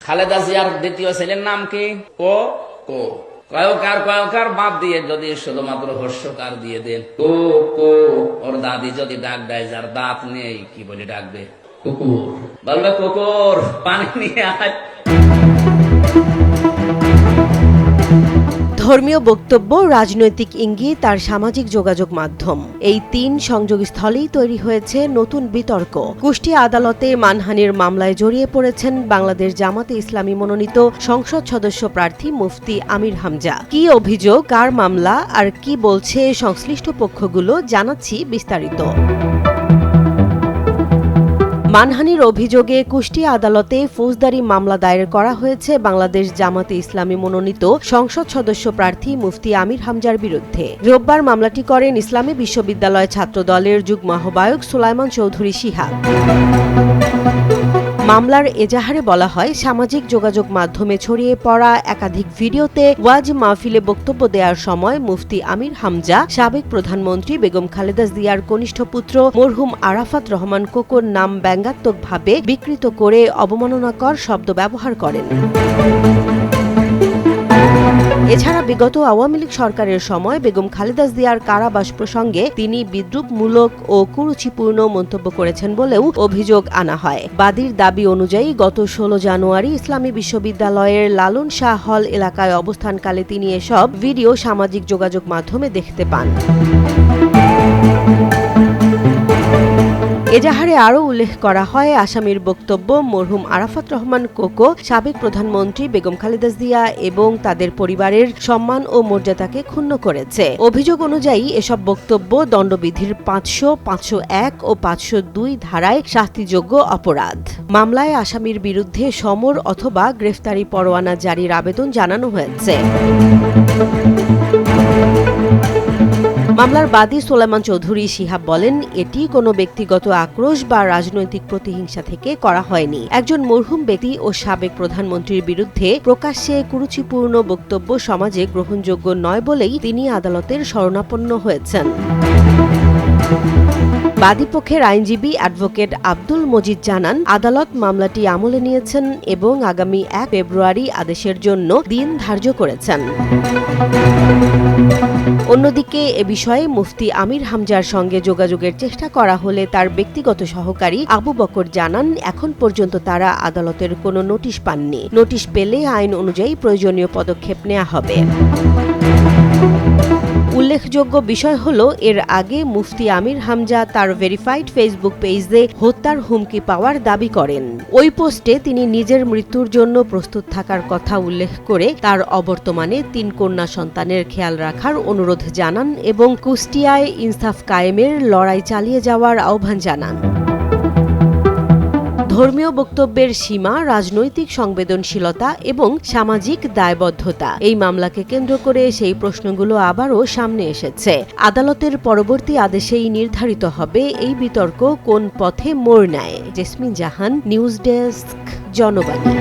খালেদা জিয়ার দ্বিতীয় ছেলের নাম কি? ও ও কয়কার বাদ দিয়ে যদি শুধুমাত্র হর্ষকার দিয়ে দেন, ও ও ওর দাদি যদি ডাক দেয় যার দাঁত নেই, কি বলে ডাকবে? কুকুর। বলবে কুকুর পানি নিয়ে আয়। ধর্মীয় বক্তব্য, রাজনৈতিক ইঙ্গিত আর সামাজিক যোগাযোগ মাধ্যম, এই তিন সংযোগস্থলেই তৈরি হয়েছে নতুন বিতর্ক। কুষ্টিয়া আদালতে মানহানির মামলায় জড়িয়ে পড়েছেন বাংলাদেশ জামাতে ইসলামী মনোনীত সংসদ সদস্য প্রার্থী মুফতি আমির হামজা। কি অভিযোগ, কার মামলা আর কি বলছে সংশ্লিষ্ট পক্ষগুলো, জানাচ্ছি বিস্তারিত। মানহানির অভিযোগে কুষ্টিয়া আদালতে ফৌজদারি মামলা দায়ের করা হয়েছে বাংলাদেশ জামাতে ইসলামী মনোনীত সংসদ সদস্য প্রার্থী মুফতি আমির হামজার বিরুদ্ধে। রোববার মামলাটি করেন ইসলামী বিশ্ববিদ্যালয় ছাত্রদলের যুগ্ম আহ্বায়ক সুলাইমান চৌধুরী শিহাব। মামলার এজাহারে বলা হয়, সামাজিক যোগাযোগ মাধ্যমে ছড়িয়ে পড়া একাধিক ভিডিওতে ওয়াজ মাহফিলে বক্তব্য দেওয়ার সময় মুফতি আমির হামজা সাবেক প্রধানমন্ত্রী বেগম খালেদা জিয়ার কনিষ্ঠ পুত্র মরহুম আরাফাত রহমান কোকোর নাম ব্যঙ্গাত্মকভাবে বিকৃত করে অবমাননাকর শব্দ ব্যবহার করেন। এছাড়া বিগত আওয়ামী লীগ সরকারের সময় বেগম খালেদা জিয়ার কারাবাস প্রসঙ্গে তিনি বিদ্রূপমূলক ও কুরুচিপূর্ণ মন্তব্য করেছেন বলেও অভিযোগ আনা হয়। বাদীর দাবি অনুযায়ী গত 16 জানুয়ারি ইসলামী বিশ্ববিদ্যালয়ের লালন শাহ হল এলাকায় অবস্থানকালে তিনি এসব ভিডিও সামাজিক যোগাযোগ মাধ্যমে দেখতে পান। এজাহারে আরও উল্লেখ করা হয়, আসামির বক্তব্য মরহুম আরাফাত রহমান কোকো, সাবেক প্রধানমন্ত্রী বেগম খালেদা জিয়া এবং তাদের পরিবারের সম্মান ও মর্যাদাকে ক্ষুণ্ণ করেছে। অভিযোগ অনুযায়ী এসব বক্তব্য দণ্ডবিধির 500, 501 ও 502 ধারায় শাস্তিযোগ্য অপরাধ। মামলায় আসামির বিরুদ্ধে সমর অথবা গ্রেফতারি পরোয়ানা জারির আবেদন জানানো হয়েছে। মামলার বাদী সুলাইমান চৌধুরী শিহাব বলেন, এটি কোনো ব্যক্তিগত আক্রোশ বা রাজনৈতিক প্রতিহিংসা থেকে করা হয়নি। একজন মরহুম ব্যক্তি ও সাবেক প্রধানমন্ত্রীর বিরুদ্ধে প্রকাশ্যে কুরুচিপূর্ণ বক্তব্য সমাজে গ্রহণযোগ্য নয় বলেই তিনি আদালতের শরণাপন্ন হয়েছেন। বাদীপক্ষের আইনজীবী অ্যাডভোকেট আব্দুল মজিদ জানান, আদালত মামলাটি আমলে নিয়েছেন এবং আগামী 1 ফেব্রুয়ারি আদেশের জন্য দিন ধার্য করেছেন। অন্যদিকে এ বিষয়ে মুফতি আমির হামজার সঙ্গে যোগাযোগের চেষ্টা করা হলে তার ব্যক্তিগত সহকারী আবু বকর জানান, এখন পর্যন্ত তারা আদালতের কোনো নোটিশ পাননি। নোটিশ পেলে আইন অনুযায়ী প্রয়োজনীয় পদক্ষেপ নেওয়া হবে। উল্লেখযোগ্য বিষয় হল, এর আগে মুফতি আমির হামজা তার ভেরিফাইড ফেসবুক পেজে হত্যার হুমকি পাওয়ার দাবি করেন। ওই পোস্টে তিনি নিজের মৃত্যুর জন্য প্রস্তুত থাকার কথা উল্লেখ করে তার অবর্তমানে 3 কন্যা সন্তানের খেয়াল রাখার অনুরোধ জানান এবং কুষ্টিয়ায় ইনসাফ কায়েমের লড়াই চালিয়ে যাওয়ার আহ্বান জানান। ধর্মীয় বক্তব্যের সীমা, রাজনৈতিক সংবেদনশীলতা এবং সামাজিক দায়বদ্ধতা, এই মামলাকে কেন্দ্র করে সেই প্রশ্নগুলো আবারও সামনে এসেছে। আদালতের পরবর্তী আদেশেই নির্ধারিত হবে এই বিতর্ক কোন পথে মোড় নেয়। জেসমিন জাহান, নিউজ ডেস্ক, জনবাণী।